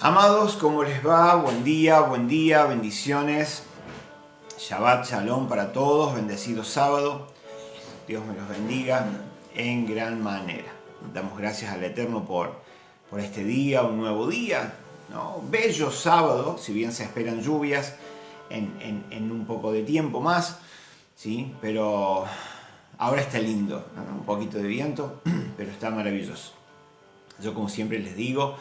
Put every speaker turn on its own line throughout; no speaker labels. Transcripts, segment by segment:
Amados, ¿cómo les va? Buen día, bendiciones. Shabbat Shalom para todos, bendecido sábado. Dios me los bendiga en gran manera. Damos gracias al Eterno por este día, un nuevo día, ¿no? Bello sábado, si bien se esperan lluvias en un poco de tiempo más, ¿sí? Pero ahora está lindo, ¿no? Un poquito de viento, pero está maravilloso. Yo, como siempre les digo,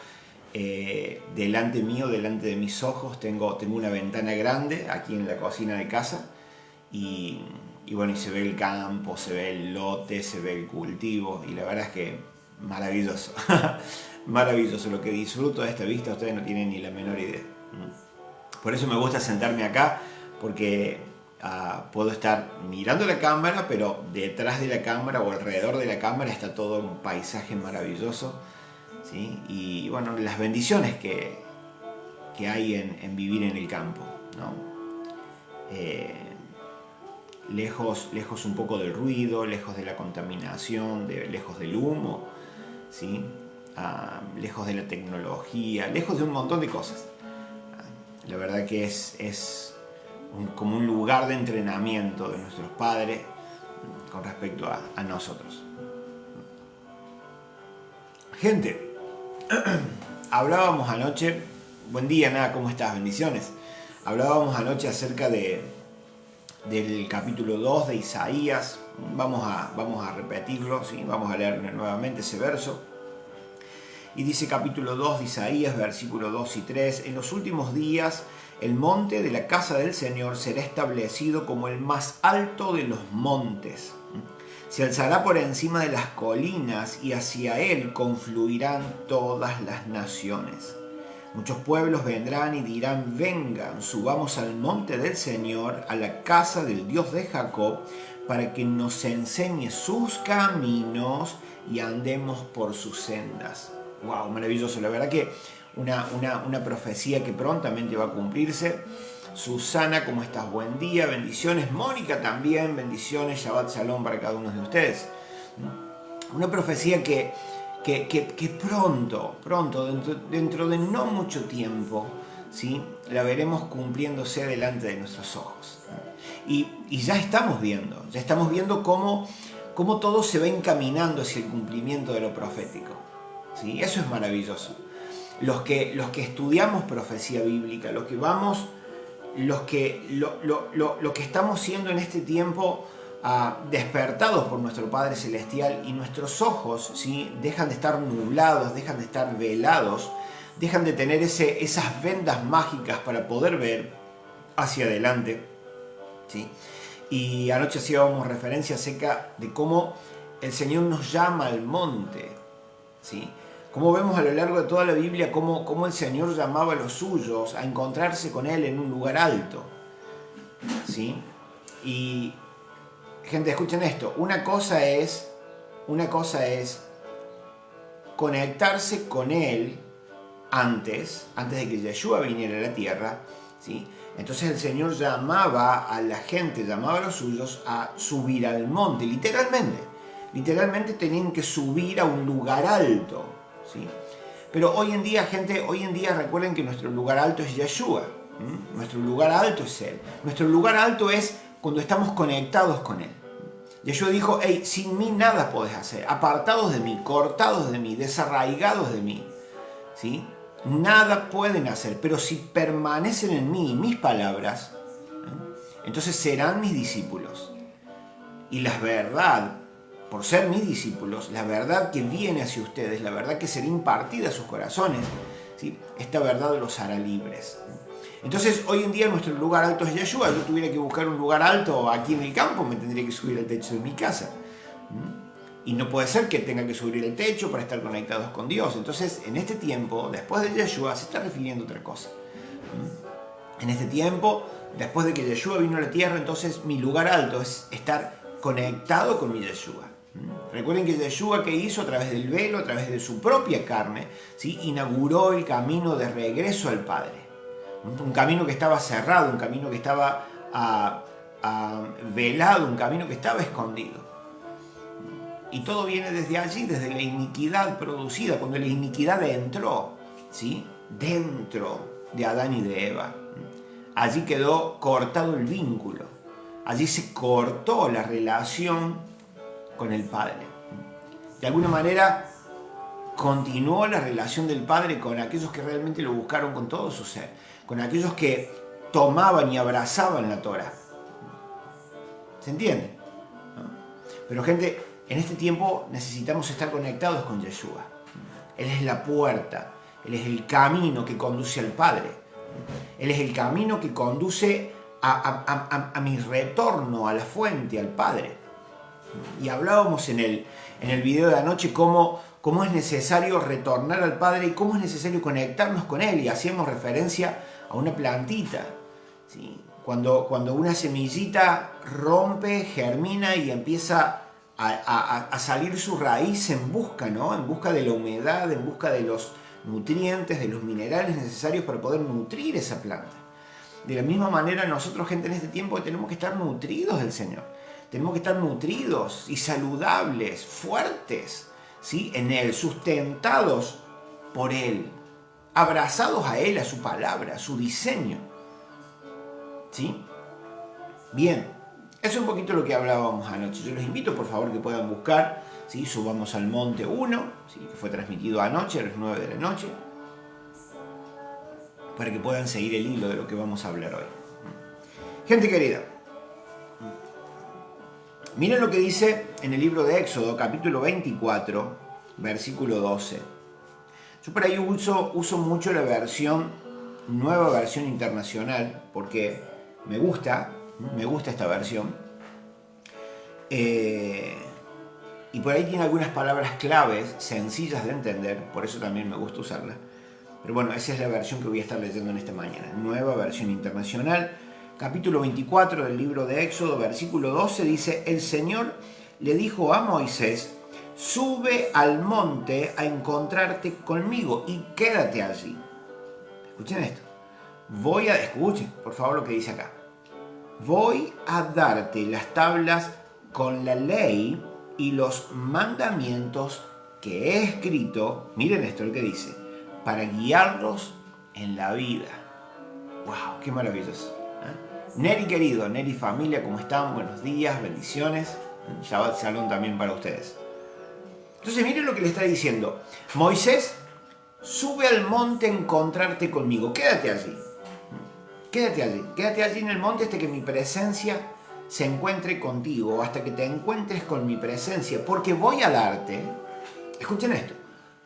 delante mío, delante de mis ojos, tengo una ventana grande aquí en la cocina de casa y bueno, y se ve el campo, se ve el lote, se ve el cultivo y la verdad es que maravilloso, maravilloso. Lo que disfruto de esta vista ustedes no tienen ni la menor idea. Por eso me gusta sentarme acá, porque puedo estar mirando la cámara, pero detrás de la cámara o alrededor de la cámara está todo un paisaje maravilloso, ¿sí? Y bueno, las bendiciones que hay en vivir en el campo, ¿no? Lejos un poco del ruido, lejos de la contaminación, lejos del humo, ¿sí? Lejos de la tecnología, lejos de un montón de cosas. La verdad que es como un lugar de entrenamiento de nuestros padres con respecto a nosotros. Gente, hablábamos anoche, buen día, nada, ¿cómo estás? Bendiciones. Hablábamos anoche acerca del capítulo 2 de Isaías. Vamos a repetirlo, ¿sí? Vamos a leer nuevamente ese verso. Y dice capítulo 2 de Isaías, versículos 2 y 3, en los últimos días el monte de la casa del Señor será establecido como el más alto de los montes. Se alzará por encima de las colinas y hacia él confluirán todas las naciones. Muchos pueblos vendrán y dirán, vengan, subamos al monte del Señor, a la casa del Dios de Jacob, para que nos enseñe sus caminos y andemos por sus sendas. Wow, maravilloso, la verdad que una profecía que prontamente va a cumplirse. Susana, ¿cómo estás? Buen día, bendiciones. Mónica también, bendiciones. Shabbat Shalom para cada uno de ustedes. Una profecía que pronto, dentro de no mucho tiempo, ¿sí? La veremos cumpliéndose delante de nuestros ojos. Y ya estamos viendo cómo todo se va encaminando hacia el cumplimiento de lo profético, ¿sí? Eso es maravilloso. Los que estudiamos profecía bíblica, lo que estamos siendo en este tiempo despertados por nuestro Padre Celestial, y nuestros ojos, ¿sí? Dejan de estar nublados, dejan de estar velados, dejan de tener esas vendas mágicas para poder ver hacia adelante, ¿sí? Y anoche hacíamos referencia acerca de cómo el Señor nos llama al monte, ¿sí? Como vemos a lo largo de toda la Biblia, cómo el Señor llamaba a los suyos a encontrarse con Él en un lugar alto, ¿sí? Y, gente, escuchen esto. Una cosa es conectarse con Él antes de que Yeshua viniera a la tierra, ¿sí? Entonces el Señor llamaba a la gente, llamaba a los suyos a subir al monte, literalmente tenían que subir a un lugar alto, ¿sí? Pero hoy en día, gente, recuerden que nuestro lugar alto es Yeshua. Nuestro lugar alto es Él. Nuestro lugar alto es cuando estamos conectados con Él. Yeshua dijo, hey, sin mí nada podés hacer. Apartados de mí, cortados de mí, desarraigados de mí, ¿sí? Nada pueden hacer. Pero si permanecen en mí y mis palabras, entonces serán mis discípulos. Y la verdad, por ser mis discípulos, la verdad que viene hacia ustedes, la verdad que será impartida a sus corazones, ¿sí? Esta verdad los hará libres. Entonces, hoy en día nuestro lugar alto es Yeshua. Yo tuviera que buscar un lugar alto aquí en el campo, me tendría que subir al techo de mi casa. Y no puede ser que tenga que subir el techo para estar conectados con Dios. Entonces, en este tiempo, después de Yeshua, se está refiriendo a otra cosa. En este tiempo, después de que Yeshua vino a la tierra, entonces mi lugar alto es estar conectado con mi Yeshua. Recuerden que Yeshua, ¿qué hizo? A través del velo, a través de su propia carne, ¿sí? Inauguró el camino de regreso al Padre. Un camino que estaba cerrado, un camino que estaba velado, un camino que estaba escondido. Y todo viene desde allí, desde la iniquidad producida, cuando la iniquidad entró, ¿sí? dentro de Adán y de Eva. Allí quedó cortado el vínculo. Allí se cortó la relación con el Padre. De alguna manera continuó la relación del Padre con aquellos que realmente lo buscaron con todo su ser, con aquellos que tomaban y abrazaban la Torá. ¿Se entiende? ¿No? Pero gente, en este tiempo necesitamos estar conectados con Yeshua. Él es la puerta, Él es el camino que conduce al Padre. Él es el camino que conduce a mi retorno a la fuente, al Padre. Y hablábamos en el video de anoche cómo es necesario retornar al Padre y cómo es necesario conectarnos con Él. Y hacíamos referencia a una plantita, ¿sí? Cuando una semillita rompe, germina y empieza a salir su raíz en busca, ¿no? En busca de la humedad, en busca de los nutrientes, de los minerales necesarios para poder nutrir esa planta. De la misma manera nosotros, gente, en este tiempo tenemos que estar nutridos del Señor. Tenemos que estar nutridos y saludables, fuertes, ¿sí? En Él, sustentados por Él, abrazados a Él, a su palabra, a su diseño. ¿Sí? Bien, eso es un poquito lo que hablábamos anoche. Yo los invito, por favor, que puedan buscar, ¿sí? Subamos al Monte 1, ¿sí? Que fue transmitido anoche a las 9 de la noche, para que puedan seguir el hilo de lo que vamos a hablar hoy. Gente querida, miren lo que dice en el libro de Éxodo, capítulo 24, versículo 12. Yo por ahí uso mucho la nueva versión internacional, porque me gusta esta versión. Y por ahí tiene algunas palabras claves, sencillas de entender, por eso también me gusta usarla. Pero bueno, esa es la versión que voy a estar leyendo en esta mañana. Nueva versión internacional, capítulo 24 del libro de Éxodo, versículo 12, dice: el Señor le dijo a Moisés: sube al monte a encontrarte conmigo y quédate allí. Escuchen esto. Escuchen, por favor, lo que dice acá. Voy a darte las tablas con la ley y los mandamientos que he escrito, miren esto lo que dice, para guiarlos en la vida. ¡Wow! ¡Qué maravilloso! Neri querido, Neri familia, ¿cómo están? Buenos días, bendiciones. Shabbat Shalom también para ustedes. Entonces miren lo que le está diciendo. Moisés, sube al monte a encontrarte conmigo. Quédate allí. Quédate allí en el monte hasta que mi presencia se encuentre contigo, hasta que te encuentres con mi presencia, porque voy a darte. Escuchen esto.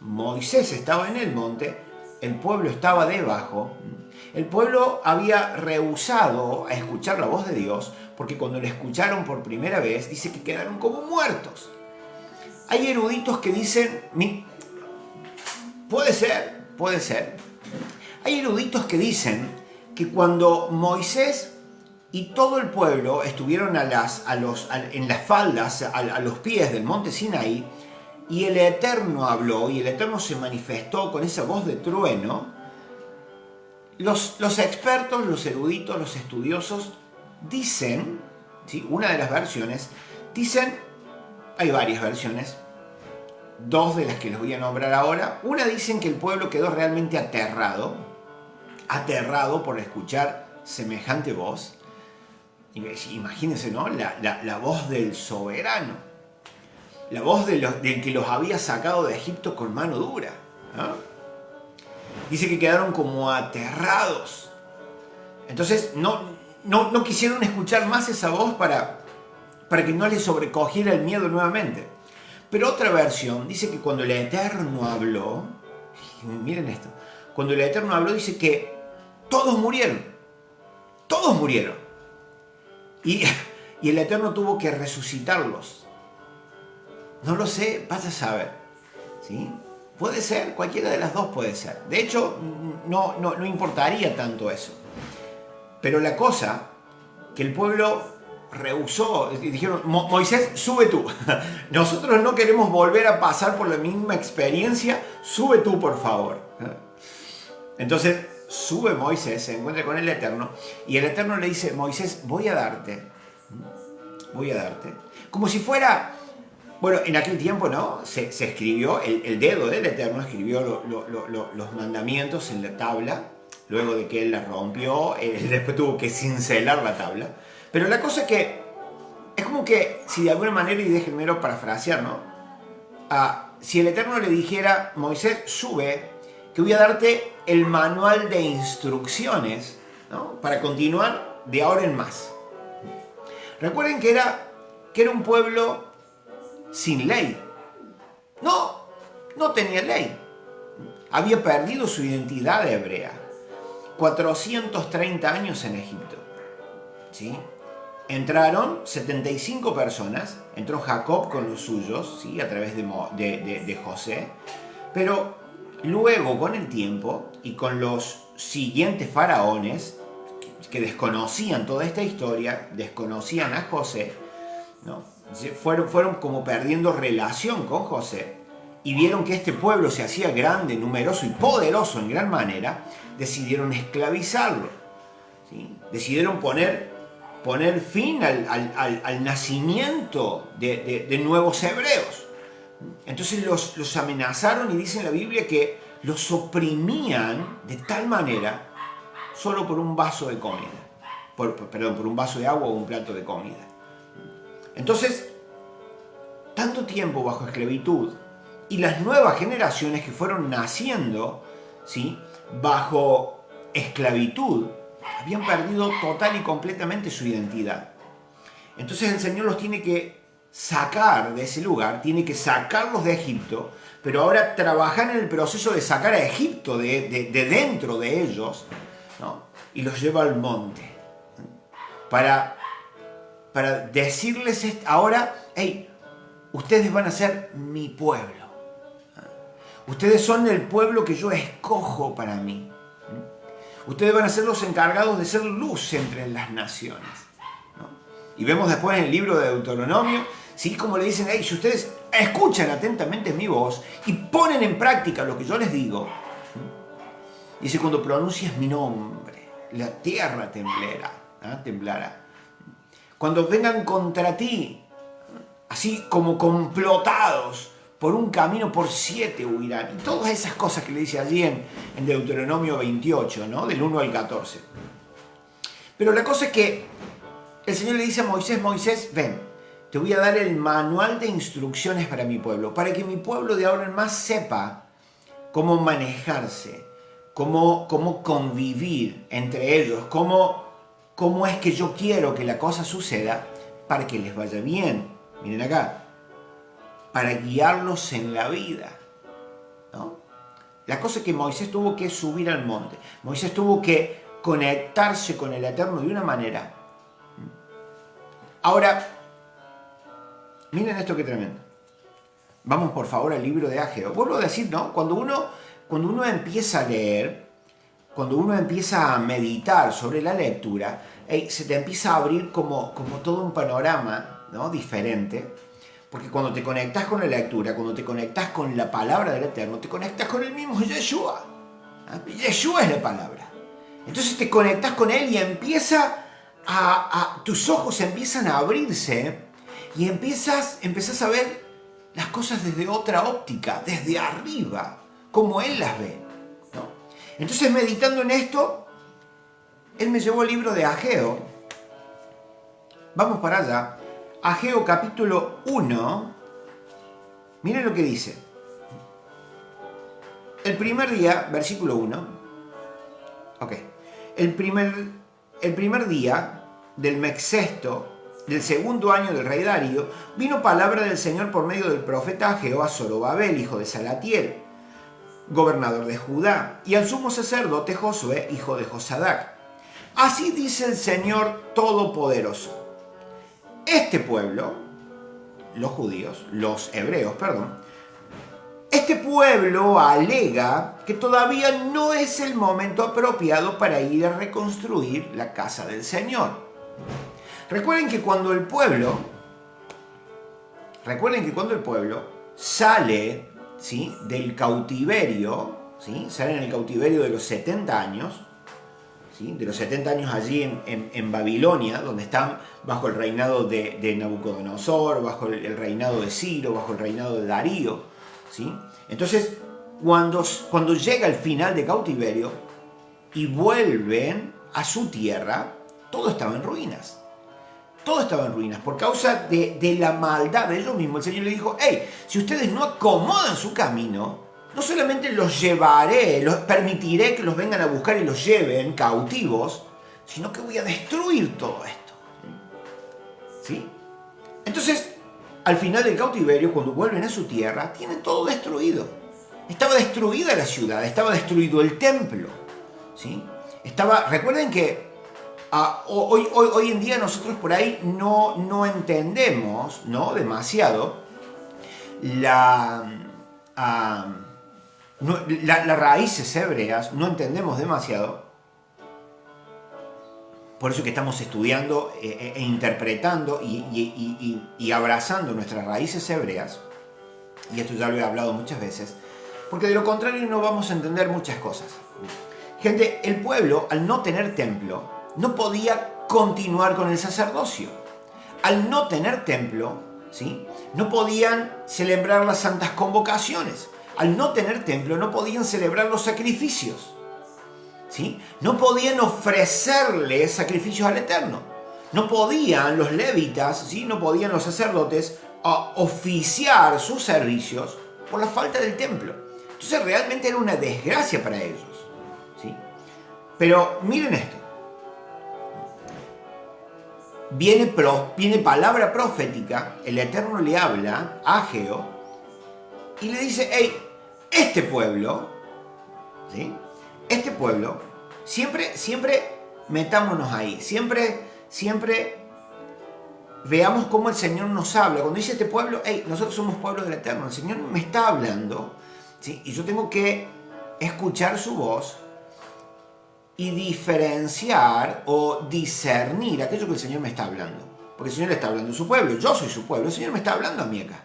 Moisés estaba en el monte, el pueblo estaba debajo. El pueblo había rehusado a escuchar la voz de Dios, porque cuando la escucharon por primera vez, dice que quedaron como muertos. Hay eruditos que dicen, puede ser. Hay eruditos que dicen que cuando Moisés y todo el pueblo estuvieron en las faldas, a los pies del monte Sinaí, y el Eterno habló, y el Eterno se manifestó con esa voz de trueno, los expertos, los eruditos, los estudiosos dicen, ¿sí? Una de las versiones, dicen, hay varias versiones, dos de las que les voy a nombrar ahora. Una dicen que el pueblo quedó realmente aterrado por escuchar semejante voz. Imagínense, ¿no? La voz del soberano, la voz del que los había sacado de Egipto con mano dura, ¿no? Dice que quedaron como aterrados. Entonces no quisieron escuchar más esa voz para que no les sobrecogiera el miedo nuevamente. Pero otra versión dice que cuando el Eterno habló, miren esto, cuando el Eterno habló dice que todos murieron. Y el Eterno tuvo que resucitarlos. No lo sé, vas a saber, ¿sí? Puede ser, cualquiera de las dos puede ser. De hecho, no importaría tanto eso. Pero la cosa, que el pueblo rehusó, y dijeron, Moisés, sube tú. Nosotros no queremos volver a pasar por la misma experiencia, sube tú, por favor. Entonces, sube Moisés, se encuentra con el Eterno, y el Eterno le dice, Moisés, voy a darte, como si fuera Bueno, en aquel tiempo, ¿no? Se escribió, el dedo del Eterno escribió los mandamientos en la tabla, luego de que él la rompió, después tuvo que cincelar la tabla. Pero la cosa es que, es como que, si de alguna manera, y déjenmelo parafrasear, ¿no? Si el Eterno le dijera, Moisés, sube, que voy a darte el manual de instrucciones, ¿no? Para continuar de ahora en más. Recuerden que era un pueblo sin ley. No tenía ley. Había perdido su identidad hebrea. 430 años en Egipto. ¿Sí? Entraron 75 personas. Entró Jacob con los suyos, ¿sí? A través de José. Pero luego, con el tiempo y con los siguientes faraones que desconocían toda esta historia, desconocían a José, ¿no? Fueron como perdiendo relación con José y vieron que este pueblo se hacía grande, numeroso y poderoso en gran manera, decidieron esclavizarlo, ¿sí? Decidieron poner fin al nacimiento de nuevos hebreos. Entonces los amenazaron y dice en la Biblia que los oprimían de tal manera solo por un vaso de comida, por un vaso de agua o un plato de comida. Entonces, tanto tiempo bajo esclavitud y las nuevas generaciones que fueron naciendo, ¿sí? Bajo esclavitud, habían perdido total y completamente su identidad. Entonces el Señor los tiene que sacar de ese lugar, tiene que sacarlos de Egipto, pero ahora trabajar en el proceso de sacar a Egipto de dentro de ellos, ¿no? Y los lleva al monte para decirles ahora, hey, ustedes van a ser mi pueblo. Ustedes son el pueblo que yo escojo para mí. Ustedes van a ser los encargados de ser luz entre las naciones, ¿no? Y vemos después en el libro de Deuteronomio, ¿sí? Como le dicen, hey, si ustedes escuchan atentamente mi voz y ponen en práctica lo que yo les digo, dice, cuando pronuncias mi nombre, la tierra temblará. Cuando vengan contra ti, así como complotados por un camino, por 7 huirán. Y todas esas cosas que le dice allí en Deuteronomio 28, ¿no? Del 1 al 14. Pero la cosa es que el Señor le dice a Moisés, Moisés, ven, te voy a dar el manual de instrucciones para mi pueblo, para que mi pueblo de ahora en más sepa cómo manejarse, cómo convivir entre ellos, cómo es que yo quiero que la cosa suceda para que les vaya bien. Miren acá, para guiarlos en la vida, ¿no? La cosa es que Moisés tuvo que subir al monte. Moisés tuvo que conectarse con el Eterno de una manera. Ahora, miren esto que tremendo. Vamos por favor al libro de Ageo. Vuelvo a decir, ¿no? Cuando uno empieza a leer, cuando uno empieza a meditar sobre la lectura, se te empieza a abrir como todo un panorama, ¿no? Diferente. Porque cuando te conectas con la lectura, cuando te conectas con la palabra del Eterno, te conectas con el mismo Yeshua. Yeshua es la palabra. Entonces te conectas con Él y tus ojos empiezan a abrirse y empiezas a ver las cosas desde otra óptica, desde arriba, como Él las ve, ¿no? Entonces, meditando en esto, Él me llevó al libro de Ageo. Vamos para allá. Ageo capítulo 1. Miren lo que dice. El primer día, versículo 1. Ok. El primer día del mes sexto del segundo año del rey Darío, vino palabra del Señor por medio del profeta Ageo a Zorobabel, hijo de Salatiel, gobernador de Judá, y al sumo sacerdote Josué, hijo de Josadac. Así dice el Señor Todopoderoso. Este pueblo, los hebreos, este pueblo alega que todavía no es el momento apropiado para ir a reconstruir la casa del Señor. Recuerden que cuando el pueblo sale, ¿sí?, del cautiverio, ¿sí?, sale en el cautiverio de los 70 años, ¿sí? De los 70 años allí en Babilonia, donde están bajo el reinado de Nabucodonosor, bajo el reinado de Ciro, bajo el reinado de Darío. ¿Sí? Entonces, cuando llega el final de cautiverio y vuelven a su tierra, todo estaba en ruinas. Todo estaba en ruinas por causa de la maldad de ellos mismos. El Señor le dijo, hey, si ustedes no acomodan su camino, no solamente los llevaré, los permitiré que los vengan a buscar y los lleven cautivos, sino que voy a destruir todo esto. ¿Sí? Entonces, al final del cautiverio, cuando vuelven a su tierra, tienen todo destruido. Estaba destruida la ciudad, estaba destruido el templo. ¿Sí? Recuerden que hoy en día nosotros por ahí no entendemos, ¿no?, demasiado las raíces hebreas, no entendemos demasiado. Por eso que estamos estudiando e interpretando y abrazando nuestras raíces hebreas. Y esto ya lo he hablado muchas veces. Porque de lo contrario no vamos a entender muchas cosas. Gente, el pueblo, al no tener templo, no podía continuar con el sacerdocio. Al no tener templo, ¿sí?, no podían celebrar las santas convocaciones. Al no tener templo, no podían celebrar los sacrificios. ¿Sí? No podían ofrecerle sacrificios al Eterno. No podían los levitas, ¿sí?, no podían los sacerdotes oficiar sus servicios por la falta del templo. Entonces realmente era una desgracia para ellos. ¿Sí? Pero miren esto. Viene palabra profética, el Eterno le habla a Ageo y le dice, hey, este pueblo, ¿sí?, este pueblo, siempre metámonos ahí, siempre veamos cómo el Señor nos habla. Cuando dice este pueblo, hey, nosotros somos pueblo del Eterno, el Señor me está hablando, ¿sí?, y yo tengo que escuchar su voz y diferenciar o discernir aquello que el Señor me está hablando. Porque el Señor le está hablando a su pueblo, yo soy su pueblo, el Señor me está hablando a mí acá.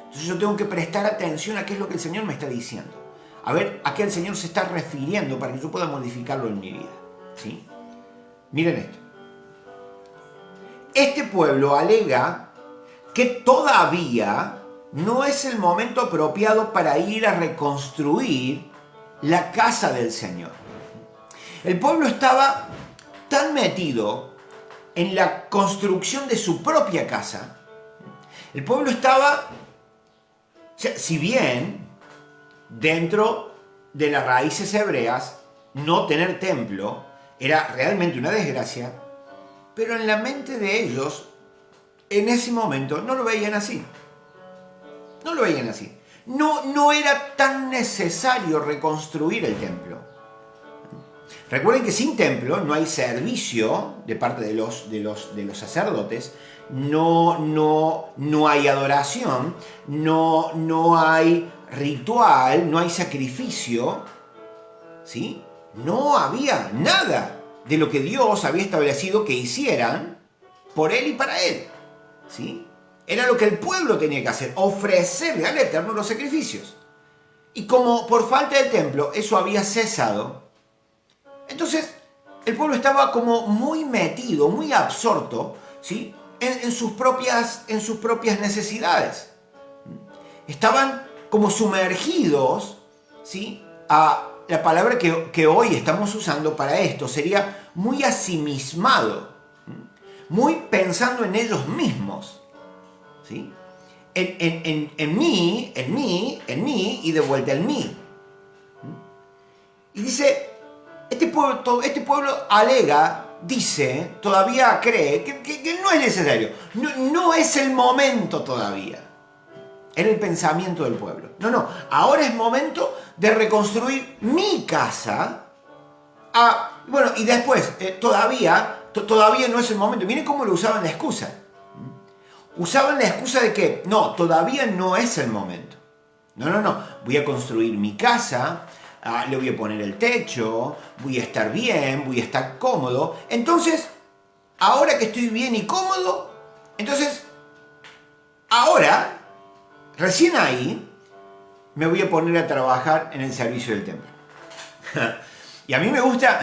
Entonces yo tengo que prestar atención a qué es lo que el Señor me está diciendo. A ver a qué el Señor se está refiriendo para que yo pueda modificarlo en mi vida. ¿Sí? Miren esto. Este pueblo alega que todavía no es el momento apropiado para ir a reconstruir la casa del Señor. El pueblo estaba tan metido en la construcción de su propia casa. El pueblo estaba, si bien dentro de las raíces hebreas, no tener templo era realmente una desgracia, pero en la mente de ellos, en ese momento, no lo veían así. No lo veían así. No era tan necesario reconstruir el templo. Recuerden que sin templo no hay servicio de parte de los sacerdotes, no hay adoración, no hay ritual, no hay sacrificio, ¿sí? No había nada de lo que Dios había establecido que hicieran por Él y para Él, ¿sí? Era lo que el pueblo tenía que hacer, ofrecerle al Eterno los sacrificios. Y como por falta de templo eso había cesado, entonces el pueblo estaba como muy metido, muy absorto, ¿sí?, en sus propias necesidades. Estaban como sumergidos, ¿sí?, a la palabra que hoy estamos usando para esto sería muy asimismado, muy pensando en ellos mismos, ¿sí?, en mí y de vuelta en mí. Y dice, este pueblo alega, dice, todavía cree que no es necesario, no es el momento todavía. Era el pensamiento del pueblo. No, ahora es momento de reconstruir mi casa. Bueno, y después, todavía no es el momento. Miren cómo lo usaban la excusa. Usaban la excusa de que, no, todavía no es el momento. No, voy a construir mi casa, le voy a poner el techo, voy a estar bien, voy a estar cómodo. Entonces, ahora que estoy bien y cómodo, entonces, ahora, recién ahí, me voy a poner a trabajar en el servicio del templo. Y a mí me gusta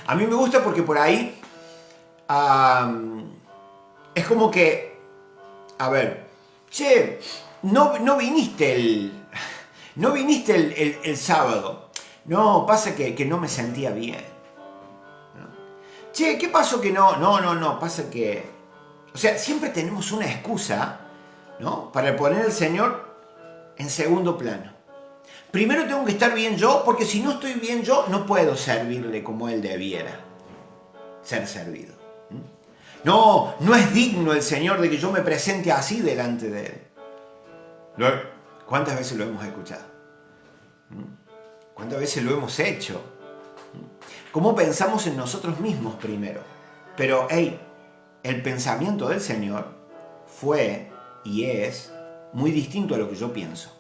A mí me gusta porque por ahí es como que, a ver, che, no viniste el sábado. No, pasa que no me sentía bien. ¿No? Che, ¿qué pasó que no? No, pasa que... O sea, siempre tenemos una excusa, ¿no? Para poner al Señor en segundo plano. Primero tengo que estar bien yo, porque si no estoy bien yo, no puedo servirle como Él debiera ser servido. No es digno el Señor de que yo me presente así delante de Él. ¿Cuántas veces lo hemos escuchado? ¿Cuántas veces lo hemos hecho? ¿Cómo pensamos en nosotros mismos primero? Pero, el pensamiento del Señor fue y es muy distinto a lo que yo pienso,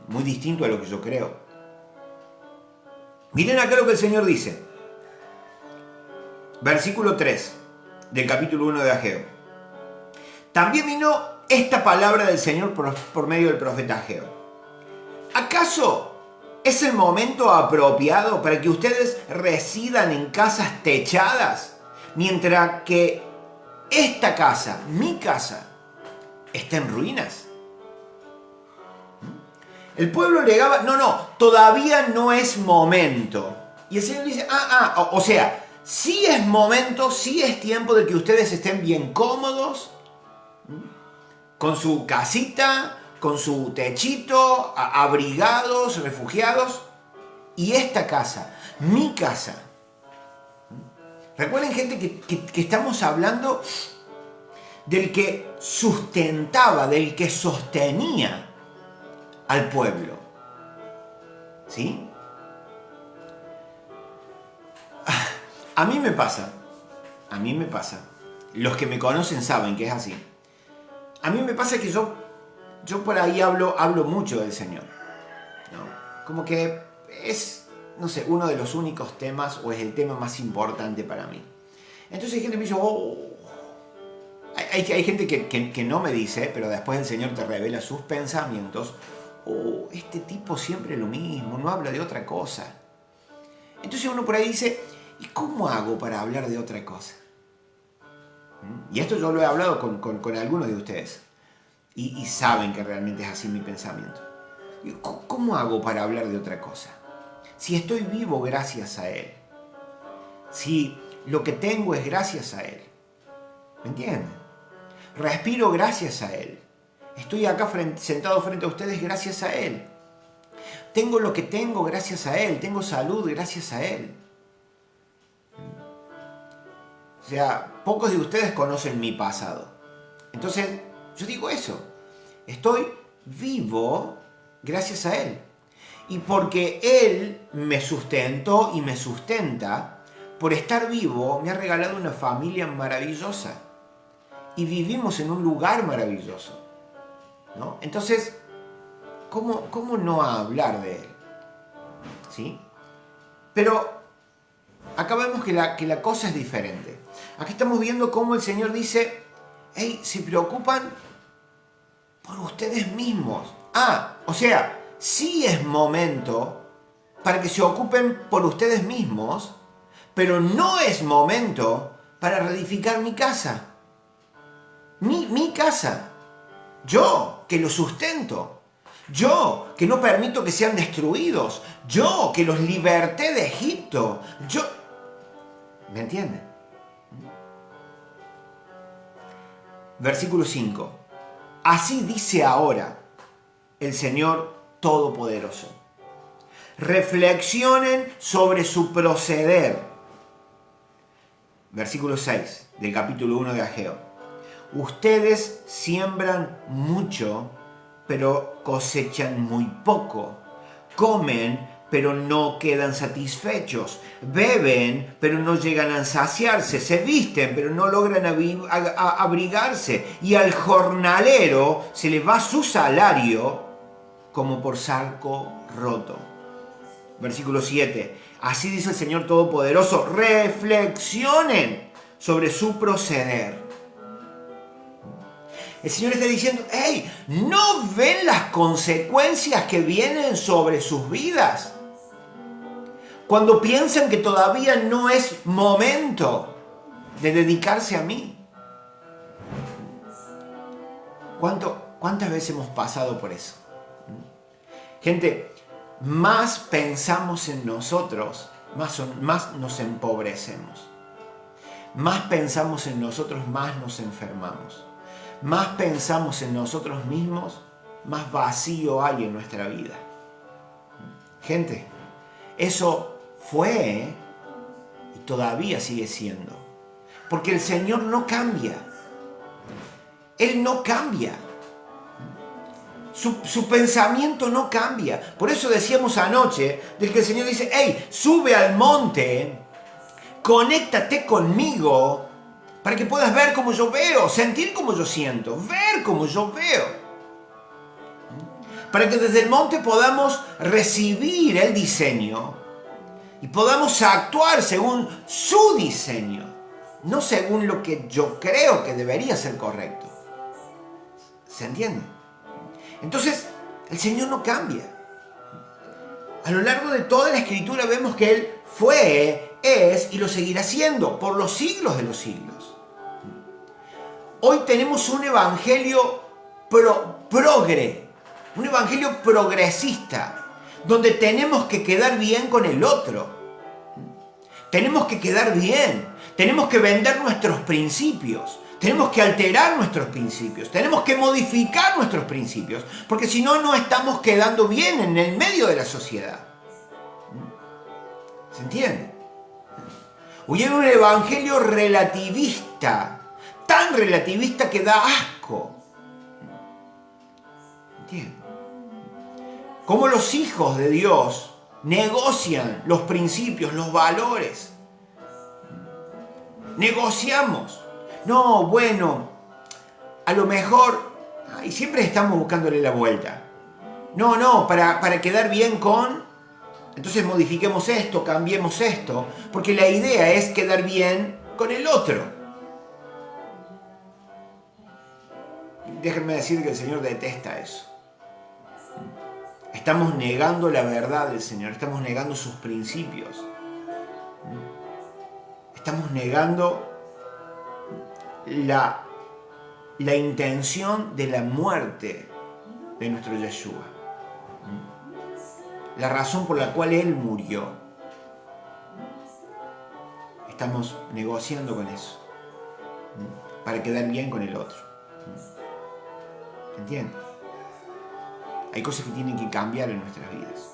muy distinto a lo que yo creo. Miren acá lo que el Señor dice. Versículo 3 del capítulo 1 de Ageo. También vino esta palabra del Señor por medio del profeta Ageo. ¿Acaso es el momento apropiado para que ustedes residan en casas techadas, mientras que esta casa, mi casa, está en ruinas? El pueblo alegaba, todavía no es momento. Y el Señor dice, o sea, sí es momento, sí es tiempo de que ustedes estén bien cómodos, con su casita, con su techito, abrigados, refugiados. Y esta casa, mi casa. Recuerden, gente, que estamos hablando del que sustentaba, del que sostenía al pueblo. ¿Sí? A mí me pasa. Los que me conocen saben que es así. A mí me pasa que yo por ahí hablo mucho del Señor, ¿no? Como que es, no sé, uno de los únicos temas o es el tema más importante para mí. Entonces hay gente que me dice, hay gente que no me dice, pero después el Señor te revela sus pensamientos. Este tipo siempre lo mismo, no habla de otra cosa. Entonces uno por ahí dice, ¿y cómo hago para hablar de otra cosa? Y esto yo lo he hablado con algunos de ustedes. Y saben que realmente es así mi pensamiento. ¿Cómo hago para hablar de otra cosa? Si estoy vivo gracias a Él. Si lo que tengo es gracias a Él. ¿Me entienden? Respiro gracias a Él. Estoy acá sentado frente a ustedes gracias a Él. Tengo lo que tengo gracias a Él. Tengo salud gracias a Él. O sea, pocos de ustedes conocen mi pasado. Entonces, yo digo eso. Estoy vivo gracias a Él. Y porque Él me sustentó y me sustenta, por estar vivo me ha regalado una familia maravillosa. Y vivimos en un lugar maravilloso, ¿no? Entonces, ¿cómo no hablar de Él? ¿Sí? Pero acá vemos que la cosa es diferente. Aquí estamos viendo cómo el Señor dice, se preocupan por ustedes mismos. O sea, sí es momento para que se ocupen por ustedes mismos, pero no es momento para reedificar mi casa. Mi casa. Yo, que los sustento. Yo, que no permito que sean destruidos. Yo, que los liberté de Egipto. ¿Me entienden? Versículo 5. Así dice ahora el Señor Todopoderoso. Reflexionen sobre su proceder. Versículo 6 del capítulo 1 de Ageo. Ustedes siembran mucho, pero cosechan muy poco. Comen, pero no quedan satisfechos. Beben, pero no llegan a saciarse. Se visten, pero no logran abrigarse. Y al jornalero se le va su salario como por saco roto. Versículo 7. Así dice el Señor Todopoderoso. Reflexionen sobre su proceder. El Señor está diciendo, ¿no ven las consecuencias que vienen sobre sus vidas? Cuando piensan que todavía no es momento de dedicarse a mí. ¿Cuántas veces hemos pasado por eso? Gente, más pensamos en nosotros, más nos empobrecemos. Más pensamos en nosotros, más nos enfermamos. Más pensamos en nosotros mismos, más vacío hay en nuestra vida. Gente, eso fue y todavía sigue siendo. Porque el Señor no cambia. Él no cambia. Su pensamiento no cambia. Por eso decíamos anoche del que el Señor dice, hey, sube al monte, conéctate conmigo para que puedas ver como yo veo, sentir como yo siento, ver como yo veo. Para que desde el monte podamos recibir el diseño y podamos actuar según su diseño, no según lo que yo creo que debería ser correcto. ¿Se entiende? Entonces, el Señor no cambia. A lo largo de toda la Escritura vemos que Él fue, es y lo seguirá siendo por los siglos de los siglos. Hoy tenemos un evangelio un evangelio progresista, donde tenemos que quedar bien con el otro. Tenemos que quedar bien, tenemos que vender nuestros principios. Tenemos que alterar nuestros principios, tenemos que modificar nuestros principios, porque si no, no estamos quedando bien en el medio de la sociedad. ¿Se entiende? Hoy hay un evangelio relativista, tan relativista que da asco. ¿Entiende? Cómo los hijos de Dios negocian los principios, los valores. Negociamos. No, bueno, a lo mejor, y siempre estamos buscándole la vuelta. No, para quedar bien con, entonces modifiquemos esto, cambiemos esto, porque la idea es quedar bien con el otro. Déjenme decir que el Señor detesta eso. Estamos negando la verdad del Señor, estamos negando sus principios. Estamos negando la intención de la muerte de nuestro Yeshua. La razón por la cual Él murió. Estamos negociando con eso. Para quedar bien con el otro. ¿Entiendes? Hay cosas que tienen que cambiar en nuestras vidas.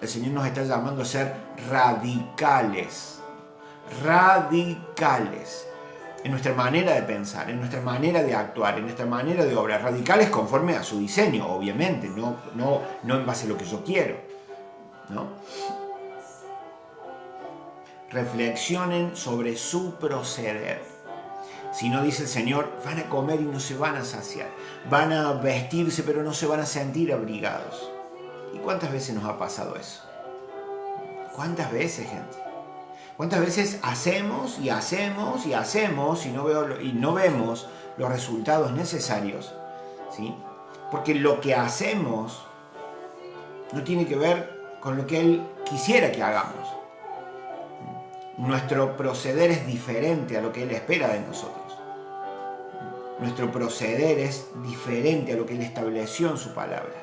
El Señor nos está llamando a ser radicales. Radicales en nuestra manera de pensar, en nuestra manera de actuar, en nuestra manera de obrar. Radicales conforme a su diseño, obviamente, no en base a lo que yo quiero, ¿no? Reflexionen sobre su proceder. Si no, dice el Señor, van a comer y no se van a saciar, van a vestirse pero no se van a sentir abrigados. ¿Y cuántas veces nos ha pasado eso? ¿Cuántas veces, gente? ¿Cuántas veces hacemos y no vemos los resultados necesarios? ¿Sí? Porque lo que hacemos no tiene que ver con lo que Él quisiera que hagamos. Nuestro proceder es diferente a lo que Él espera de nosotros. Nuestro proceder es diferente a lo que Él estableció en su palabra.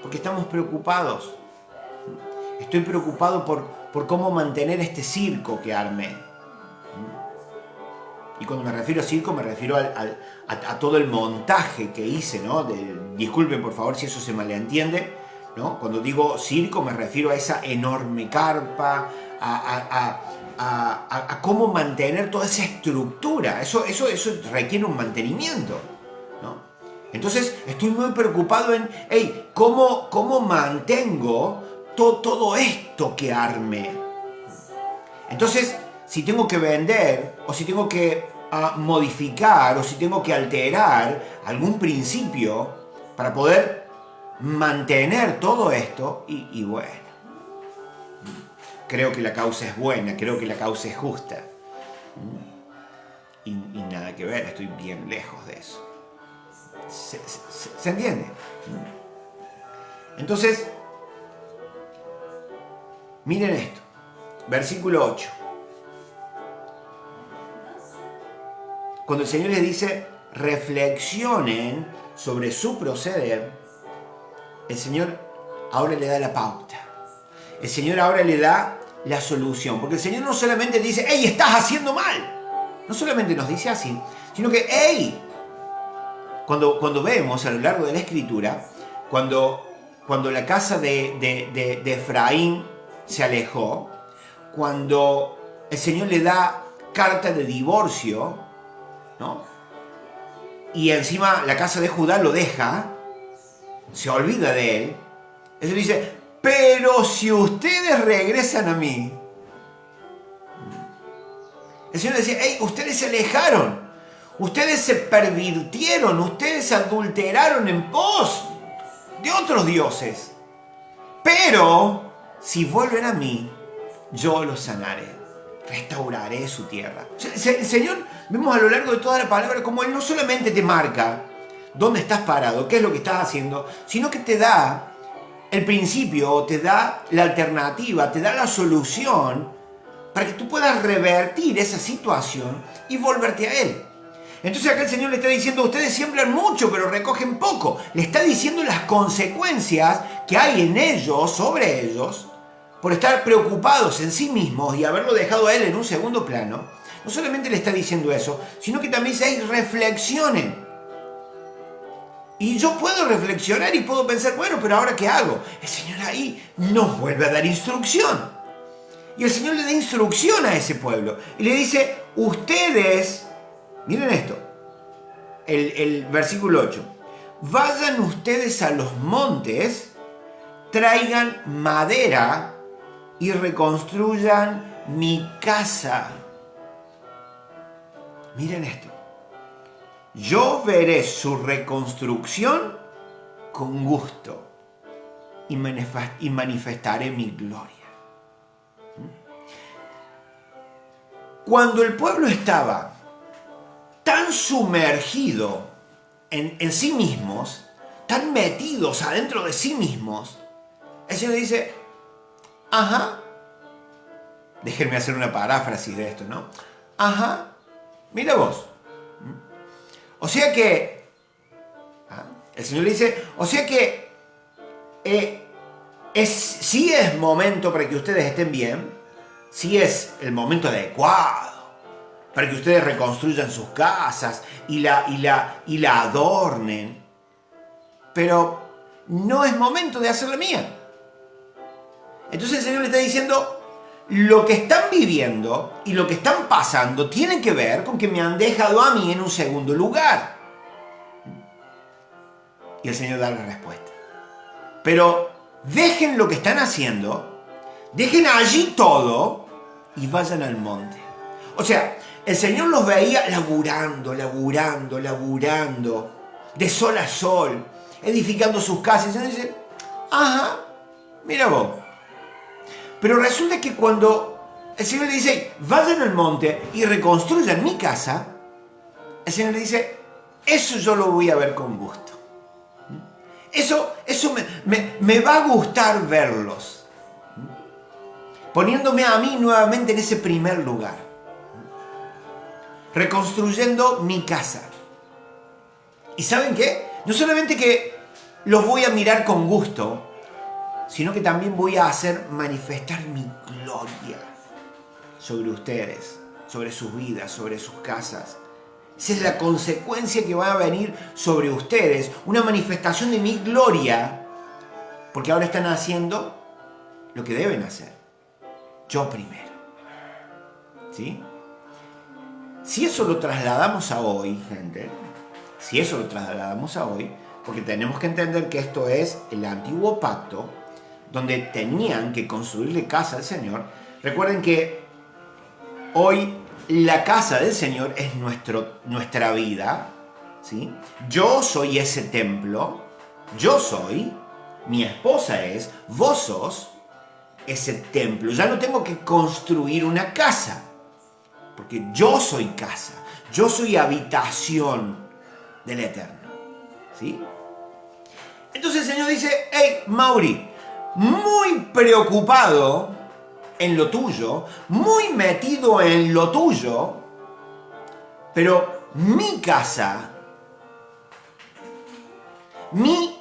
Porque estamos preocupados. Estoy preocupado por cómo mantener este circo que armé. Y cuando me refiero a circo, me refiero a todo el montaje que hice, ¿no? Disculpen por favor si eso se malentiende, ¿no? Cuando digo circo me refiero a esa enorme carpa, a cómo mantener toda esa estructura. Eso requiere un mantenimiento, ¿no? Entonces estoy muy preocupado en, ¿cómo mantengo todo esto que armé? Entonces, si tengo que vender, o si tengo que modificar, o si tengo que alterar algún principio para poder mantener todo esto, y bueno, creo que la causa es buena, creo que la causa es justa. Y nada que ver, estoy bien lejos de eso. ¿Se entiende? Entonces, Miren esto, versículo 8. Cuando el Señor les dice, reflexionen sobre su proceder, el Señor ahora le da la pauta. El Señor ahora le da la solución. Porque el Señor no solamente dice, hey, estás haciendo mal. No solamente nos dice así, sino que, hey, cuando vemos a lo largo de la Escritura, cuando la casa de Efraín se alejó, cuando el Señor le da carta de divorcio, ¿no? Y encima la casa de Judá lo deja, se olvida de él. Él dice, pero si ustedes regresan a mí. El Señor decía, hey, ustedes se alejaron, ustedes se pervirtieron, ustedes se adulteraron en pos de otros dioses. Pero si vuelven a mí, yo los sanaré, restauraré su tierra. El Señor, vemos a lo largo de toda la palabra como Él no solamente te marca dónde estás parado, qué es lo que estás haciendo, sino que te da el principio, te da la alternativa, te da la solución para que tú puedas revertir esa situación y volverte a Él. Entonces acá el Señor le está diciendo, ustedes siembran mucho pero recogen poco. Le está diciendo las consecuencias que hay en ellos, sobre ellos, por estar preocupados en sí mismos y haberlo dejado a Él en un segundo plano. No solamente le está diciendo eso, sino que también dice, hey, reflexionen. Y yo puedo reflexionar y puedo pensar, bueno, pero ¿ahora qué hago? El Señor ahí nos vuelve a dar instrucción. Y el Señor le da instrucción a ese pueblo. Y le dice, ustedes, miren esto, el versículo 8. Vayan ustedes a los montes, traigan madera y reconstruyan mi casa. Miren esto. Yo veré su reconstrucción con gusto y manifestaré mi gloria. Cuando el pueblo estaba tan sumergido en sí mismos, tan metidos adentro de sí mismos, el Señor dice, ajá, déjenme hacer una paráfrasis de esto, ¿no? Ajá, mira vos. O sea que, el Señor le dice, o sea que sí es momento para que ustedes estén bien, sí es el momento adecuado para que ustedes reconstruyan sus casas y la adornen, pero no es momento de hacer la mía. Entonces el Señor le está diciendo, lo que están viviendo y lo que están pasando tienen que ver con que me han dejado a mí en un segundo lugar. Y el Señor da la respuesta. Pero dejen lo que están haciendo, dejen allí todo y vayan al monte. O sea, el Señor los veía laburando, de sol a sol, edificando sus casas. Y el Señor dice, ajá, mira vos. Pero resulta que cuando el Señor le dice, vayan al monte y reconstruyan mi casa, el Señor le dice, eso yo lo voy a ver con gusto. Eso me va a gustar verlos. Poniéndome a mí nuevamente en ese primer lugar. Reconstruyendo mi casa. ¿Y saben qué? No solamente que los voy a mirar con gusto, sino que también voy a hacer manifestar mi gloria sobre ustedes, sobre sus vidas, sobre sus casas. Esa es la consecuencia que va a venir sobre ustedes, una manifestación de mi gloria, porque ahora están haciendo lo que deben hacer, yo primero. ¿Sí? Si eso lo trasladamos a hoy, gente, porque tenemos que entender que esto es el antiguo pacto, donde tenían que construirle casa al Señor. Recuerden que hoy la casa del Señor es nuestra vida, ¿sí? Yo soy ese templo, mi esposa es, vos sos ese templo. Ya no tengo que construir una casa, porque yo soy casa, yo soy habitación del Eterno, ¿sí? Entonces el Señor dice, hey, Mauri, muy preocupado en lo tuyo, muy metido en lo tuyo, pero mi casa, mi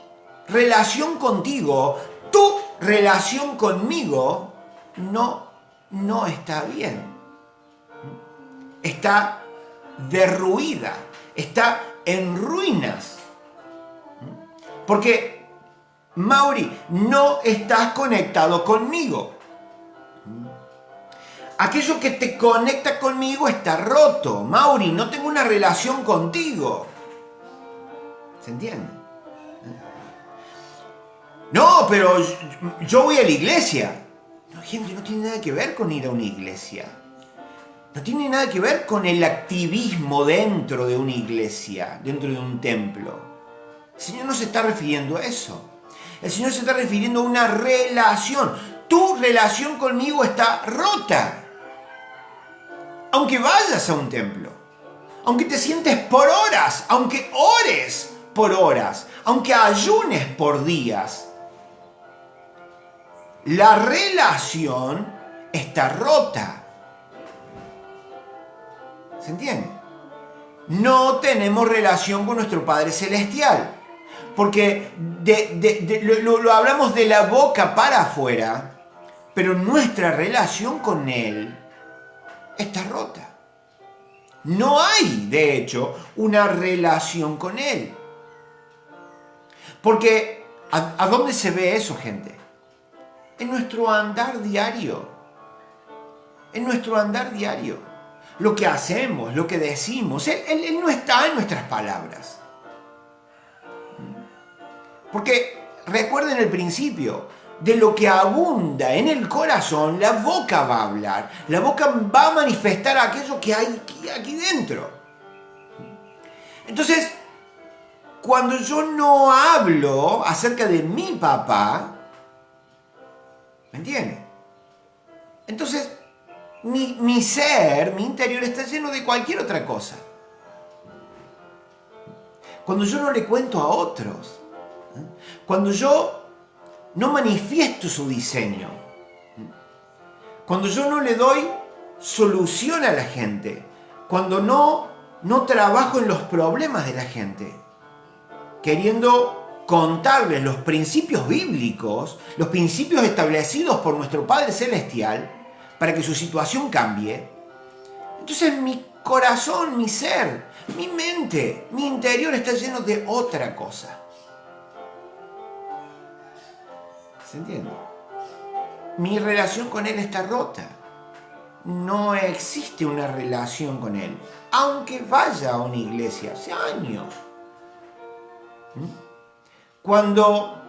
relación contigo, tu relación conmigo, no está bien. Está derruida, está en ruinas. Porque, Mauri, no estás conectado conmigo. Aquello que te conecta conmigo está roto. Mauri, no tengo una relación contigo. ¿Se entiende? No, pero yo voy a la iglesia. No, gente, no tiene nada que ver con ir a una iglesia. No tiene nada que ver con el activismo dentro de una iglesia, dentro de un templo. El Señor no se está refiriendo a eso. El Señor se está refiriendo a una relación. Tu relación conmigo está rota. Aunque vayas a un templo, aunque te sientes por horas, aunque ores por horas, aunque ayunes por días, la relación está rota. ¿Se entiende? No tenemos relación con nuestro Padre Celestial. Porque lo hablamos de la boca para afuera, pero nuestra relación con Él está rota. No hay, de hecho, una relación con Él. Porque, ¿a dónde se ve eso, gente? En nuestro andar diario. En nuestro andar diario. Lo que hacemos, lo que decimos. Él no está en nuestras palabras. Porque, recuerden el principio, de lo que abunda en el corazón, la boca va a hablar. La boca va a manifestar aquello que hay aquí dentro. Entonces, cuando yo no hablo acerca de mi papá, ¿me entiendes? Entonces, mi ser, mi interior está lleno de cualquier otra cosa. Cuando yo no le cuento a otros, cuando yo no manifiesto su diseño, cuando yo no le doy solución a la gente, cuando no trabajo en los problemas de la gente, queriendo contarles los principios bíblicos, los principios establecidos por nuestro Padre Celestial, para que su situación cambie, entonces mi corazón, mi ser, mi mente, mi interior está lleno de otra cosa. ¿Se entiende? Mi relación con Él está rota. No existe una relación con Él, aunque vaya a una iglesia hace años. Cuando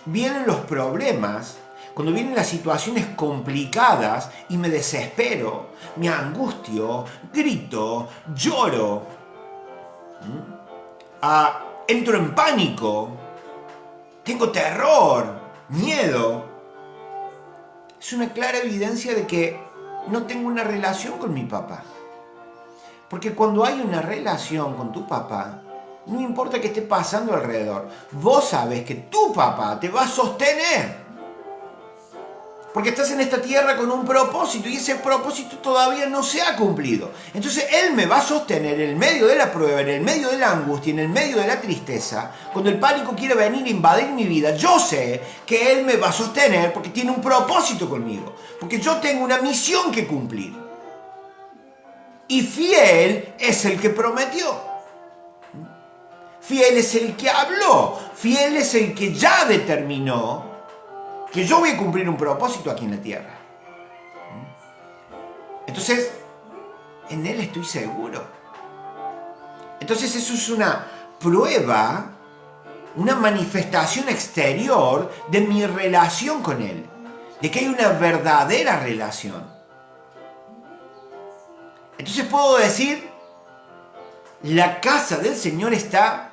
vienen los problemas, cuando vienen las situaciones complicadas y me desespero, me angustio, grito, lloro, entro en pánico, tengo terror, miedo, es una clara evidencia de que no tengo una relación con mi papá. Porque cuando hay una relación con tu papá, no importa qué esté pasando alrededor, vos sabes que tu papá te va a sostener. Porque estás en esta tierra con un propósito y ese propósito todavía no se ha cumplido. Entonces Él me va a sostener en el medio de la prueba, en el medio de la angustia, en el medio de la tristeza. Cuando el pánico quiere venir a invadir mi vida, yo sé que Él me va a sostener porque tiene un propósito conmigo. Porque yo tengo una misión que cumplir. Y fiel es el que prometió. Fiel es el que habló. Fiel es el que ya determinó que yo voy a cumplir un propósito aquí en la tierra. Entonces, en Él estoy seguro. Entonces eso es una prueba, una manifestación exterior de mi relación con Él, de que hay una verdadera relación. Entonces puedo decir, la casa del Señor está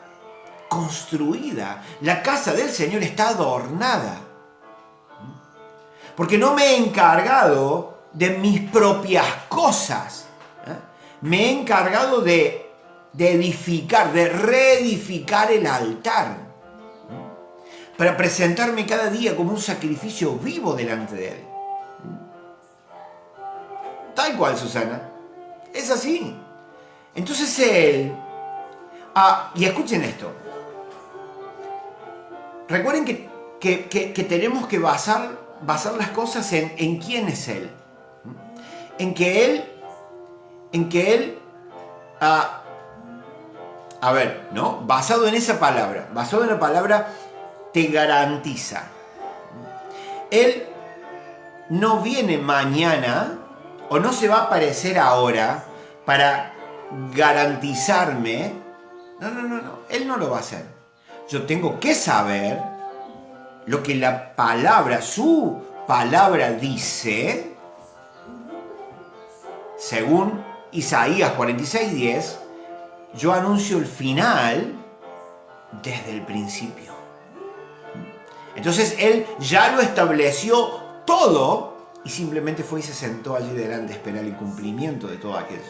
construida, la casa del Señor está adornada. Porque no me he encargado de mis propias cosas. Me he encargado de edificar, de reedificar el altar. para presentarme cada día como un sacrificio vivo delante de Él. Tal cual, Susana. Es así. Entonces Él... y escuchen esto. Recuerden que tenemos que basar las cosas en quién es Él. En que Él... a ver, ¿no? Basado en esa palabra. Basado en la palabra te garantiza. Él no viene mañana o no se va a aparecer ahora para garantizarme. No. Él no lo va a hacer. Yo tengo que saber lo que la palabra, su palabra dice, según Isaías 46:10, yo anuncio el final desde el principio. Entonces Él ya lo estableció todo y simplemente fue y se sentó allí delante a esperar el cumplimiento de todo aquello.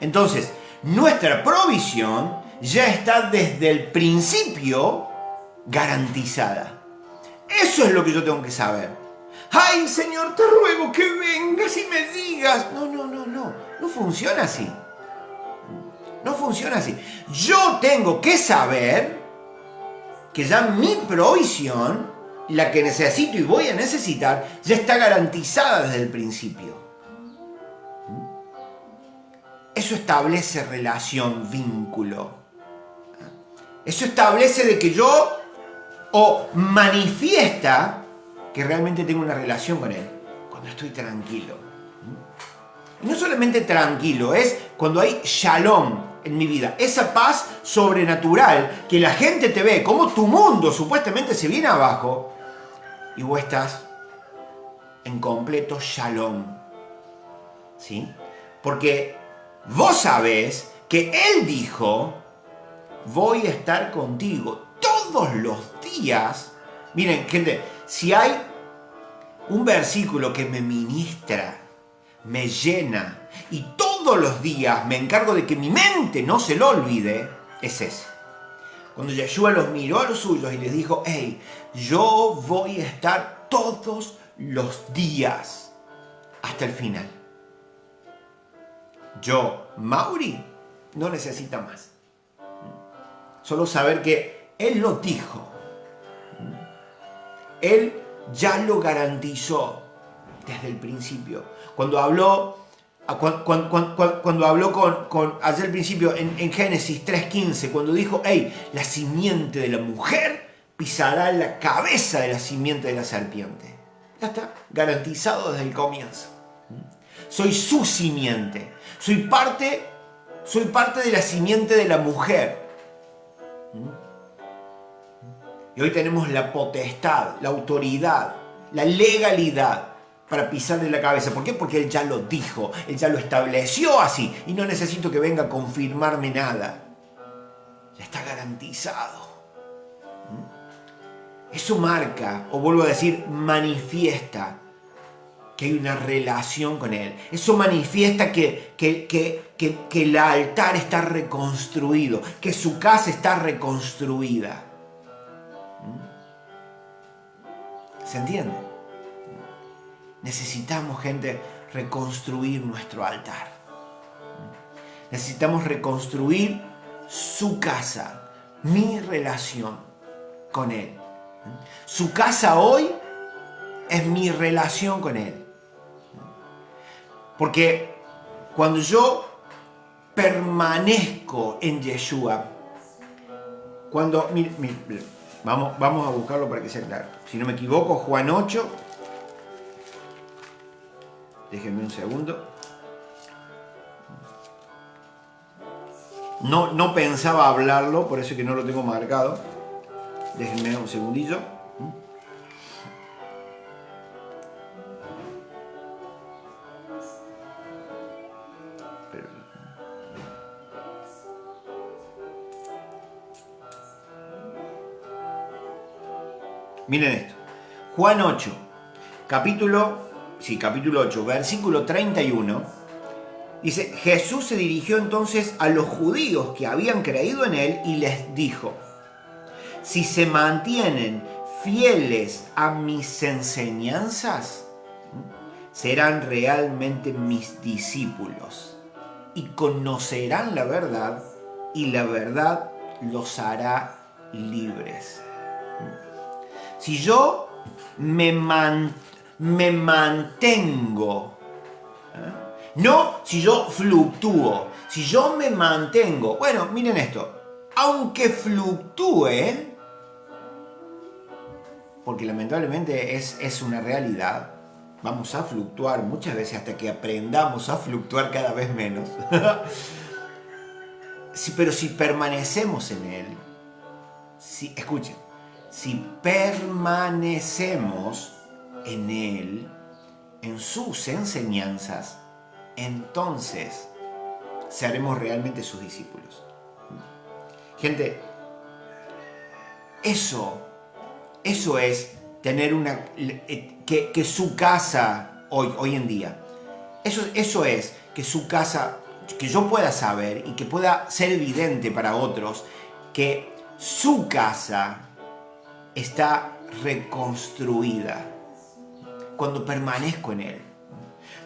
Entonces, nuestra provisión ya está desde el principio garantizada. Eso es lo que yo tengo que saber. ¡Ay, Señor, te ruego que vengas y me digas! No funciona así. No funciona así. Yo tengo que saber que ya mi provisión, la que necesito y voy a necesitar, ya está garantizada desde el principio. Eso establece relación, vínculo. Eso establece de que yo, o manifiesta que realmente tengo una relación con Él cuando estoy tranquilo. Y no solamente tranquilo, es cuando hay shalom en mi vida, esa paz sobrenatural que la gente te ve, como tu mundo supuestamente se viene abajo y vos estás en completo shalom. ¿Sí? Porque vos sabés que Él dijo, voy a estar contigo todos los días. Miren, gente, si hay un versículo que me ministra, me llena y todos los días me encargo de que mi mente no se lo olvide, es ese. Cuando Yeshua los miró a los suyos y les dijo, hey, yo voy a estar todos los días hasta el final. Mauri, no necesita más. Solo saber que Él lo dijo. Él ya lo garantizó desde el principio. Cuando habló con allá al principio en Génesis 3:15, cuando dijo, hey, la simiente de la mujer pisará la cabeza de la simiente de la serpiente. Ya está, garantizado desde el comienzo. Soy su simiente. Soy parte de la simiente de la mujer. Y hoy tenemos la potestad, la autoridad, la legalidad para pisarle la cabeza. ¿Por qué? Porque Él ya lo dijo, Él ya lo estableció así. Y no necesito que venga a confirmarme nada. Ya está garantizado. Eso marca, o vuelvo a decir, manifiesta que hay una relación con Él. Eso manifiesta que el altar está reconstruido, que su casa está reconstruida. ¿Se entiende? Necesitamos, gente, reconstruir nuestro altar. Necesitamos reconstruir su casa, mi relación con Él. Su casa hoy es mi relación con Él. Porque cuando yo permanezco en Yeshua, vamos a buscarlo para que sea claro. Si no me equivoco, Juan 8. Déjenme un segundo. No pensaba hablarlo, por eso es que no lo tengo marcado. Déjenme un segundillo. Miren esto. Juan 8, capítulo 8, versículo 31. Dice, Jesús se dirigió entonces a los judíos que habían creído en Él y les dijo, si se mantienen fieles a mis enseñanzas, serán realmente mis discípulos y conocerán la verdad y la verdad los hará libres. Si yo me mantengo, no si yo fluctúo, si yo me mantengo, bueno, miren esto, aunque fluctúe, porque lamentablemente es una realidad, vamos a fluctuar muchas veces hasta que aprendamos a fluctuar cada vez menos. Sí, pero si permanecemos en Él, escuchen, si permanecemos en Él, en sus enseñanzas, entonces seremos realmente sus discípulos. Gente, eso es tener que su casa hoy en día, eso es que su casa, que yo pueda saber y que pueda ser evidente para otros que su casa está reconstruida cuando permanezco en Él.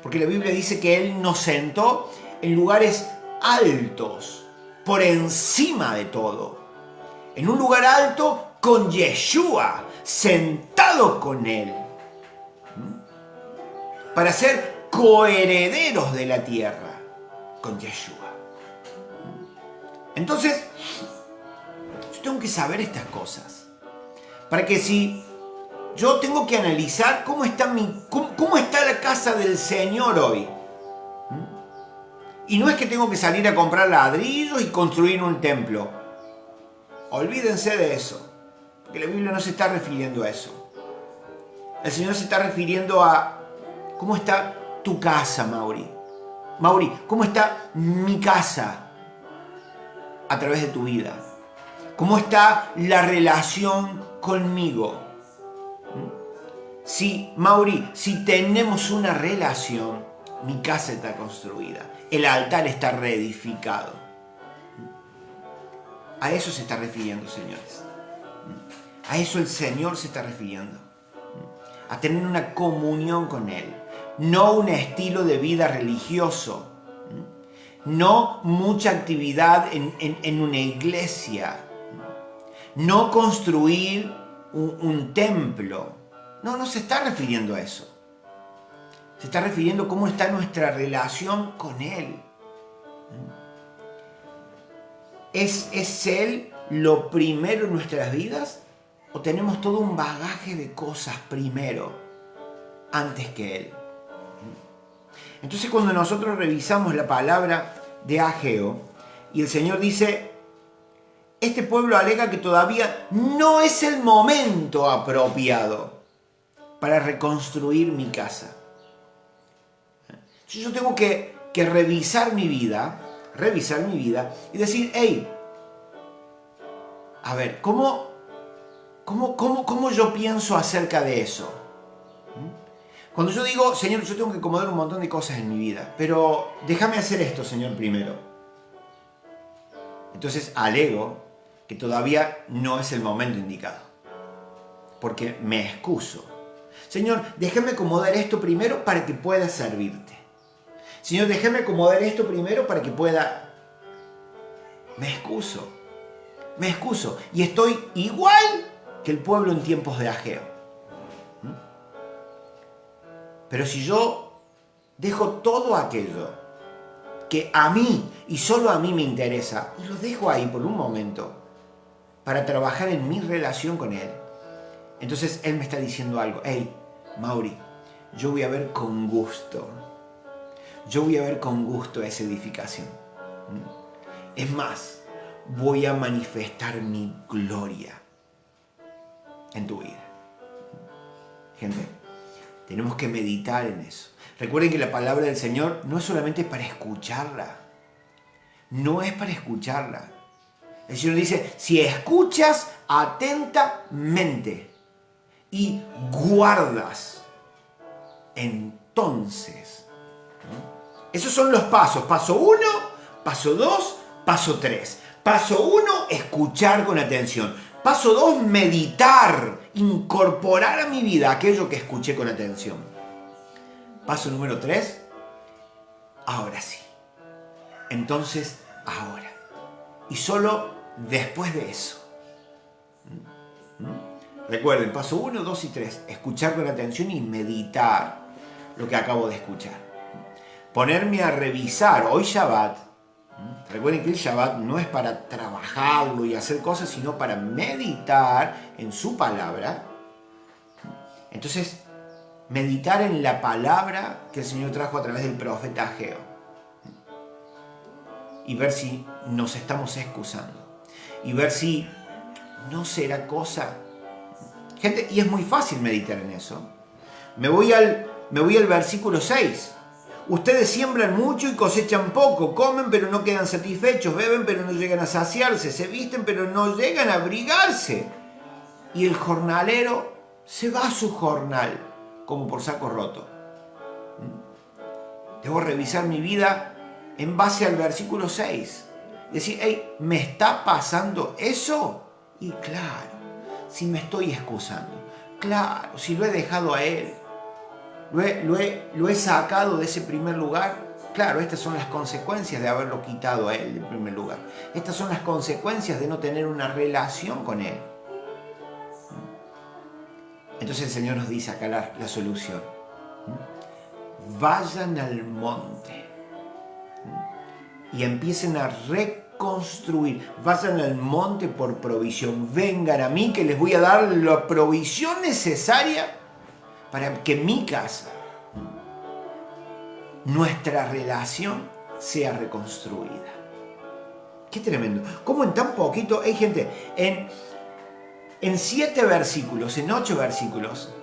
Porque la Biblia dice que Él nos sentó en lugares altos, por encima de todo. En un lugar alto con Yeshua, sentado con Él. Para ser coherederos de la tierra con Yeshua. Entonces, yo tengo que saber estas cosas. Para que si yo tengo que analizar cómo está la casa del Señor hoy. Y no es que tengo que salir a comprar ladrillos y construir un templo. Olvídense de eso. Porque la Biblia no se está refiriendo a eso. El Señor se está refiriendo a cómo está tu casa, Mauri. Mauri, ¿cómo está mi casa a través de tu vida? ¿Cómo está la relación conmigo? Mauri, si tenemos una relación, mi casa está construida. El altar está reedificado. A eso se está refiriendo, señores. A eso el Señor se está refiriendo. A tener una comunión con Él. No un estilo de vida religioso. No mucha actividad en una iglesia. No construir un templo. No se está refiriendo a eso. Se está refiriendo a cómo está nuestra relación con Él. ¿Es Él lo primero en nuestras vidas? ¿O tenemos todo un bagaje de cosas primero, antes que Él? Entonces cuando nosotros revisamos la palabra de Ageo, y el Señor dice, este pueblo alega que todavía no es el momento apropiado para reconstruir mi casa. Yo tengo que revisar mi vida y decir, hey, a ver, ¿cómo yo pienso acerca de eso? Cuando yo digo, Señor, yo tengo que acomodar un montón de cosas en mi vida, pero déjame hacer esto, Señor, primero. Entonces alego que todavía no es el momento indicado, porque me excuso. Señor, déjame acomodar esto primero para que pueda servirte. Señor, déjame acomodar esto primero para que pueda... Me excuso. Y estoy igual que el pueblo en tiempos de Ageo. Pero si yo dejo todo aquello que a mí y solo a mí me interesa, y lo dejo ahí por un momento para trabajar en mi relación con Él, entonces Él me está diciendo algo. Hey, Mauri, yo voy a ver con gusto esa edificación. Es más, voy a manifestar mi gloria en tu vida. Gente, tenemos que meditar en eso. Recuerden que la palabra del Señor no es solamente para escucharla. No es para escucharla. El Señor dice, si escuchas atentamente y guardas, entonces... Esos son los pasos. Paso 1, paso 2, paso 3. Paso 1, escuchar con atención. Paso 2, meditar, incorporar a mi vida aquello que escuché con atención. Paso número 3, ahora sí. Entonces, ahora. Y solo después de eso. Recuerden, paso 1, 2 y 3, escuchar con atención y meditar lo que acabo de escuchar. Ponerme a revisar, hoy Shabbat. Recuerden que el Shabbat no es para trabajarlo y hacer cosas, sino para meditar en su palabra. Entonces, meditar en la palabra que el Señor trajo a través del profeta Ageo. Y ver si nos estamos excusando. Y ver si no será cosa. Gente, y es muy fácil meditar en eso. Me voy al versículo 6. Ustedes siembran mucho y cosechan poco, comen pero no quedan satisfechos, beben pero no llegan a saciarse, se visten pero no llegan a abrigarse. Y el jornalero se va a su jornal como por saco roto. Debo revisar mi vida en base al versículo 6. Decir, hey, ¿me está pasando eso? Y claro, si me estoy excusando, claro, si lo he dejado a Él, lo he sacado de ese primer lugar. Claro, estas son las consecuencias de haberlo quitado a Él del primer lugar. Estas son las consecuencias de no tener una relación con Él. Entonces el Señor nos dice acá la solución. Vayan al monte y empiecen a reconstruir. Vayan al monte por provisión. Vengan a mí que les voy a dar la provisión necesaria para que mi casa, nuestra relación, sea reconstruida. Qué tremendo. ¿Cómo en tan poquito? Hay gente, en 7 versículos, en 8 versículos,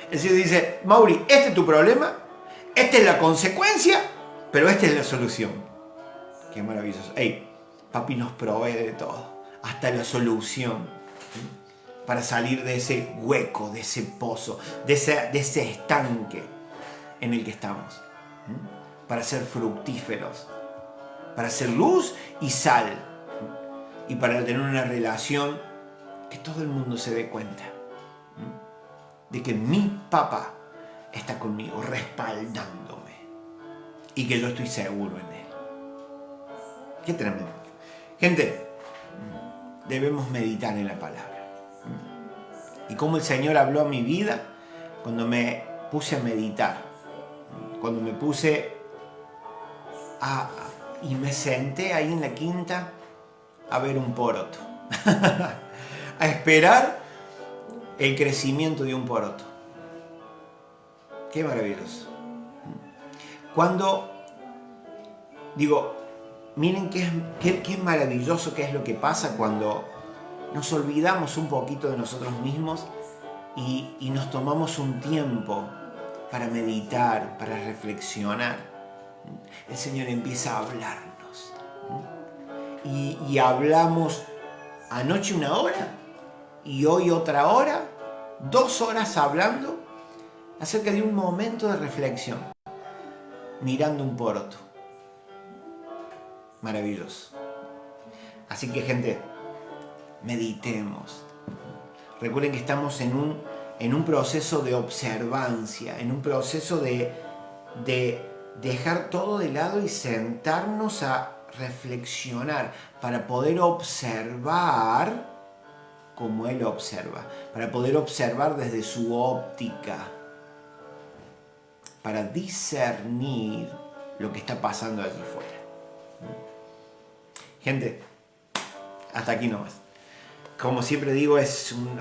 el Señor dice, Mauri, este es tu problema, esta es la consecuencia, pero esta es la solución. Qué maravilloso. Hey, papi nos provee de todo, hasta la solución, para salir de ese hueco, de ese pozo, de ese estanque en el que estamos. Para ser fructíferos, para ser luz y sal, y para tener una relación que todo el mundo se dé cuenta de que mi papá está conmigo, respaldándome, y que yo estoy seguro en Él. Qué tremendo. Gente, debemos meditar en la palabra. Y cómo el Señor habló a mi vida cuando me puse a meditar, cuando me puse y me senté ahí en la quinta a ver un poroto, a esperar el crecimiento de un poroto. Qué maravilloso. Cuando digo, miren qué maravilloso que es lo que pasa cuando nos olvidamos un poquito de nosotros mismos y nos tomamos un tiempo para meditar, para reflexionar. El Señor empieza a hablarnos. Y hablamos anoche 1 hora y hoy otra hora, 2 horas hablando acerca de un momento de reflexión, mirando un poroto. Maravilloso. Así que, gente, meditemos. Recuerden que estamos en un proceso de observancia, en un proceso de dejar todo de lado y sentarnos a reflexionar para poder observar como Él observa, para poder observar desde su óptica, para discernir lo que está pasando allí fuera. Gente, hasta aquí nomás. Como siempre digo, es un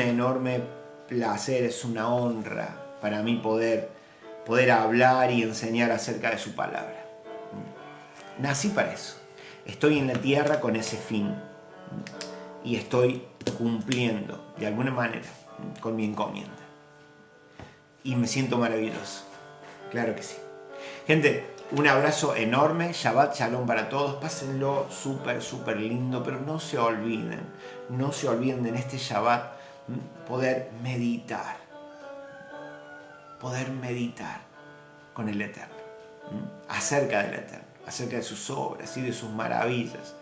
enorme placer, es una honra para mí poder hablar y enseñar acerca de su palabra. Nací para eso. Estoy en la tierra con ese fin y estoy cumpliendo de alguna manera con mi encomienda. Y me siento maravilloso. Claro que sí. Gente, un abrazo enorme, Shabbat Shalom para todos, pásenlo súper lindo, pero no se olviden en este Shabbat poder meditar con el Eterno, acerca del Eterno, acerca de sus obras y de sus maravillas.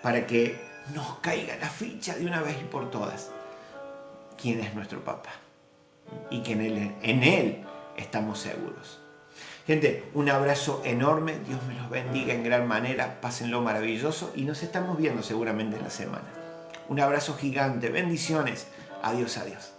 para que nos caiga la ficha de una vez y por todas quién es nuestro papá y que en él estamos seguros. Gente, un abrazo enorme, Dios me los bendiga en gran manera, pásenlo maravilloso y nos estamos viendo seguramente en la semana. Un abrazo gigante, bendiciones, adiós, adiós.